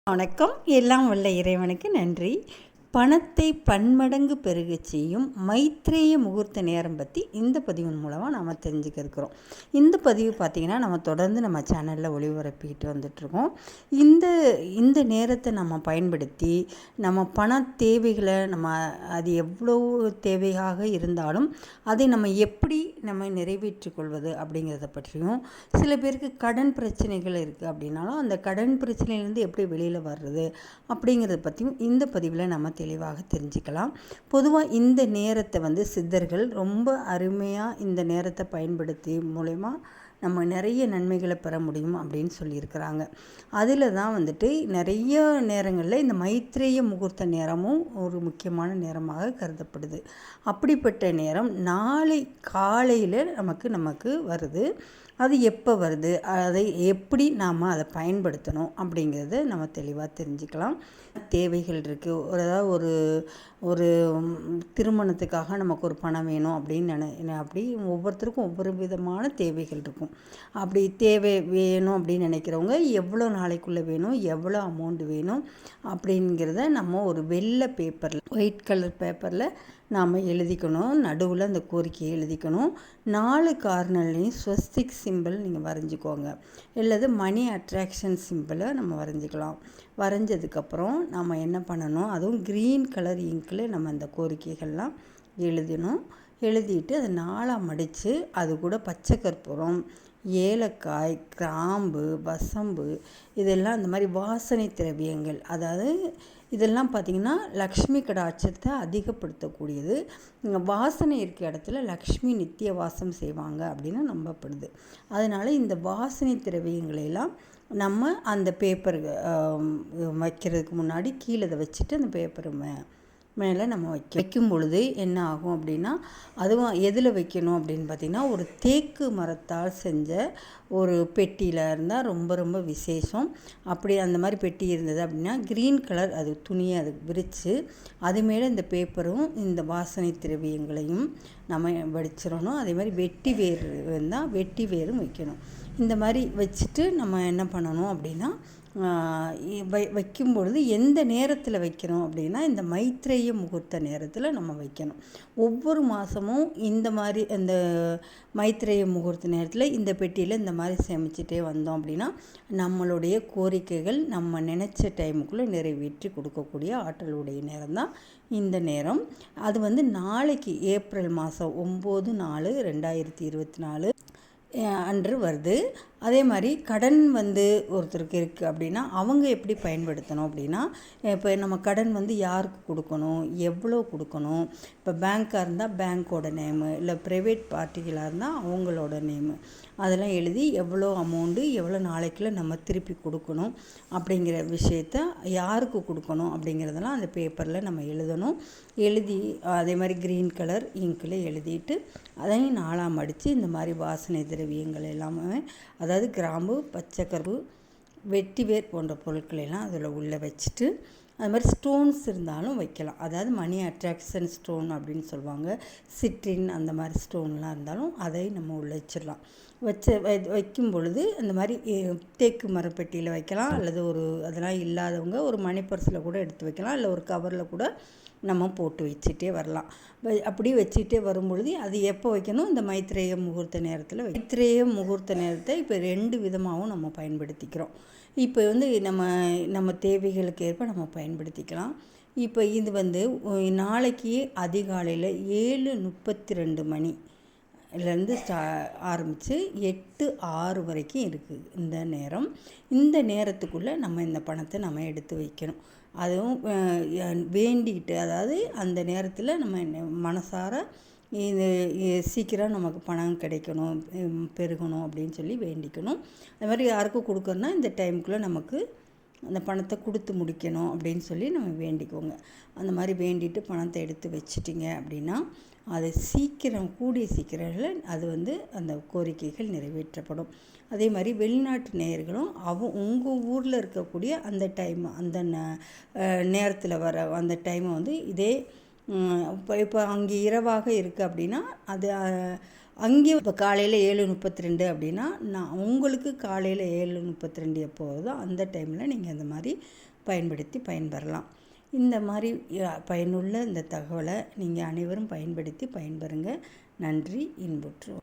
வணக்கம். எல்லாம் வல்ல இறைவனுக்கு நன்றி. பணத்தை பன்மடங்கு பெருகச் செய்யும் மைத்ரேய முகூர்த்த நேரம் பற்றி இந்த பதிவின் மூலமாக நம்ம தெரிஞ்சுக்க இருக்கிறோம். இந்த பதிவு பார்த்திங்கன்னா நம்ம தொடர்ந்து நம்ம சேனலில் ஒளிபரப்பிக்கிட்டு வந்துட்ருக்கோம். இந்த நேரத்தை நம்ம பயன்படுத்தி நம்ம பண தேவைகளை அது எவ்வளோ தேவையாக இருந்தாலும் அதை நம்ம எப்படி நிறைவேற்றிக் கொள்வது அப்படிங்கிறத பற்றியும், சில பேருக்கு கடன் பிரச்சனைகள் இருக்குது அப்படின்னாலும் அந்த கடன் பிரச்சனையிலேருந்து எப்படி வெளியில் வர்றது அப்படிங்கிறத பற்றியும் இந்த பதிவில் நம்ம தெளிவாக தெரிஞ்சுக்கலாம். பொதுவாக இந்த நேரத்தை சித்தர்கள் ரொம்ப அருமையாக இந்த நேரத்தை பயன்படுத்தி மூலமா நம்ம நிறைய நன்மைகளை பெற முடியும் அப்படின்னு சொல்லியிருக்கிறாங்க. அதில் தான் நிறைய நேரங்களில் இந்த மைத்ரேய முகூர்த்த நேரமும் ஒரு முக்கியமான நேரமாக கருதப்படுது. அப்படிப்பட்ட நேரம் நாளை காலையில் நமக்கு வருது. அது எப்போ வருது, அதை எப்படி நாம் அதை பயன்படுத்தணும் அப்படிங்கிறத நம்ம தெளிவாக தெரிஞ்சுக்கலாம். தேவைகள் இருக்குது. அதாவது ஒரு திருமணத்துக்காக நமக்கு ஒரு பணம் வேணும் அப்படி ஒவ்வொருத்தருக்கும் ஒவ்வொரு விதமான தேவைகள் இருக்கும். அப்படி தேவை வேணும் அப்படின்னு நினைக்கிறவங்க எவ்வளோ நாளைக்குள்ளே வேணும், எவ்வளோ அமௌண்ட் வேணும் அப்படிங்கிறத நம்ம ஒரு வெள்ளை பேப்பரில், ஒயிட் கலர் பேப்பரில் நாம் எழுதிக்கணும். நடுவில் அந்த கோரிக்கையை எழுதிக்கணும். 4 கார்னர்லேயும் ஸ்வஸ்திக் சிம்பிள் நீங்கள் வரைஞ்சிக்கோங்க. இல்லது மணி அட்ராக்ஷன் சிம்பிளை நம்ம வரைஞ்சிக்கலாம். வரைஞ்சதுக்கப்புறம் நம்ம என்ன பண்ணணும், அதுவும் க்ரீன் கலர் இங்கில் நம்ம அந்த கோரிக்கைகள்லாம் எழுதணும். எழுதிட்டு அதை 4ஆக மடித்து அது கூட பச்சை கற்பூரம், ஏலக்காய், கிராம்பு, வசம்பு இதெல்லாம் இந்த மாதிரி வாசனை திரவியங்கள், அதாவது இதெல்லாம் பார்த்திங்கன்னா லக்ஷ்மி கடாட்சத்தை அதிகப்படுத்தக்கூடியது. வாசனை இருக்க இடத்துல லக்ஷ்மி நித்திய வாசம் செய்வாங்க அப்படின்னு நம்பப்படுது. அதனால் இந்த வாசனை திரவியங்களையெல்லாம் நம்ம அந்த பேப்பர் வைக்கிறதுக்கு முன்னாடி கீழே அதை வச்சுட்டு அந்த பேப்பர் மேலே நம்ம வைக்கும் பொழுது என்ன ஆகும் அப்படின்னா, அதுவும் எதில் வைக்கணும் அப்படின்னு பார்த்திங்கன்னா, ஒரு தேக்கு மரத்தால் செஞ்ச ஒரு பெட்டியில் இருந்தால் ரொம்ப ரொம்ப விசேஷம். அப்படி அந்த மாதிரி பெட்டி இருந்தது அப்படின்னா க்ரீன் கலர் அது துணியை அது விரித்து அது மேலே இந்த பேப்பரும் இந்த வாசனை திரவியங்களையும் நம்ம வடிச்சிடணும். அதே மாதிரி வெட்டி வேர் இருந்தால் வெட்டி வேரும் வைக்கணும். இந்த மாதிரி வச்சுட்டு நம்ம என்ன பண்ணணும் அப்படின்னா, வைக்கும் பொழுது எந்த நேரத்தில் வைக்கணும் அப்படின்னா, இந்த மைத்ரேய முகூர்த்த நேரத்தில் நம்ம வைக்கணும். ஒவ்வொரு மாதமும் இந்த மாதிரி அந்த மைத்ரேய முகூர்த்த நேரத்தில் இந்த பெட்டியில் இந்த மாதிரி சேமிச்சுட்டே வந்தோம் அப்படின்னா நம்மளுடைய கோரிக்கைகள் நம்ம நினச்ச டைமுக்குள்ளே நிறைவேற்றி கொடுக்கக்கூடிய ஆற்றலுடைய நேரம் தான் இந்த நேரம். அது நாளைக்கு ஏப்ரல் மாதம் 9/4/2024 அன்று வருது. அதே மாதிரி கடன் ஒருத்தருக்கு இருக்குது அப்படின்னா அவங்க எப்படி பயன்படுத்தணும் அப்படின்னா, இப்போ நம்ம கடன் யாருக்கு கொடுக்கணும், எவ்வளோ கொடுக்கணும். இப்போ பேங்க்காக இருந்தால் பேங்க்கோட நேமு, இல்லை ப்ரைவேட் பார்ட்டிகளாக இருந்தால் அவங்களோட நேமு அதெல்லாம் எழுதி எவ்வளோ அமௌண்ட்டு எவ்வளோ நாளைக்குள்ளே நம்ம திருப்பி கொடுக்கணும் அப்படிங்கிற விஷயத்த யாருக்கு கொடுக்கணும் அப்படிங்கிறதெல்லாம் அந்த பேப்பரில் நம்ம எழுதணும். எழுதி அதே மாதிரி க்ரீன் கலர் இங்கில் எழுதிட்டு அதையும் 4ஆக மடித்து இந்த மாதிரி வாசனை திரவியங்கள் எல்லாமே, அதாவது கிராம்பு, பச்சைக்கருப்பு, வெட்டிவேர் போன்ற பொருட்கள் எல்லாம் அதில் உள்ளே வச்சுட்டு, அது மாதிரி ஸ்டோன்ஸ் இருந்தாலும் வைக்கலாம். அதாவது மணி அட்ராக்ஷன் ஸ்டோன் அப்படின்னு சொல்லுவாங்க. சிட்ரின் அந்த மாதிரி ஸ்டோன்லாம் இருந்தாலும் அதை நம்ம உள்ளே வச்சிடலாம். வைக்கும் பொழுது அந்த மாதிரி தேக்கு மரப்பெட்டியில் வைக்கலாம். அல்லது அதெல்லாம் இல்லாதவங்க ஒரு மணி பர்ஸில் கூட எடுத்து வைக்கலாம். இல்லை ஒரு கவரில் கூட நம்ம போட்டு வச்சுட்டே வரலாம். அப்படி வச்சுட்டே வரும்பொழுது அது எப்போ வைக்கணும், இந்த மைத்ரேய முகூர்த்த நேரத்தில். மைத்ரேய முகூர்த்த நேரத்தை இப்போ 2 விதமாகவும் நம்ம பயன்படுத்திக்கிறோம். இப்போ நம்ம தேவைகளுக்கு ஏற்ப நம்ம பயன்படுத்திக்கலாம். இப்போ இது நாளைக்கு அதிகாலையில் 7:32 மணிலேருந்து ஆரம்பித்து 8:06 வரைக்கும் இருக்குது இந்த நேரம். இந்த நேரத்துக்குள்ளே நம்ம இந்த பணத்தை நம்ம எடுத்து வைக்கணும். அதுவும் வேண்டிக்கிட்டு, அதாவது அந்த நேரத்தில் நம்ம மனசார இது சீக்கிரம் நமக்கு பணம் கிடைக்கணும், பெருகணும் அப்படின்னு சொல்லி வேண்டிக்கணும். அது மாதிரி யாருக்கும் கொடுக்கணுன்னா இந்த டைமுக்குள்ளே நமக்கு அந்த பணத்தை கொடுத்து முடிக்கணும் அப்படின்னு சொல்லி நம்ம வேண்டிக்கோங்க. அந்த மாதிரி வேண்டிட்டு பணத்தை எடுத்து வச்சிட்டிங்க அப்படின்னா அது கூடிய சீக்கிரம் அது அந்த கோரிக்கைகள் நிறைவேற்றப்படும். அதே மாதிரி வெளிநாட்டு நேயர்களும் உங்கள் ஊரில் இருக்கக்கூடிய அந்த டைம், அந்த நேரத்தில் வர அந்த டைமை இதே இப்போ அங்கே இரவாக இருக்குது அப்படின்னா அது அங்கேயும் இப்போ காலையில் 7:32 அப்படின்னா உங்களுக்கு காலையில் 7:32 எப்போ வருதோ அந்த டைமில் நீங்கள் அந்த மாதிரி பயன்படுத்தி பயன்பெறலாம். இந்த மாதிரி பயனுள்ள இந்த தகவலை நீங்கள் அனைவரும் பயன்படுத்தி பயன்பெறுங்க. நன்றி. இன்புற்று.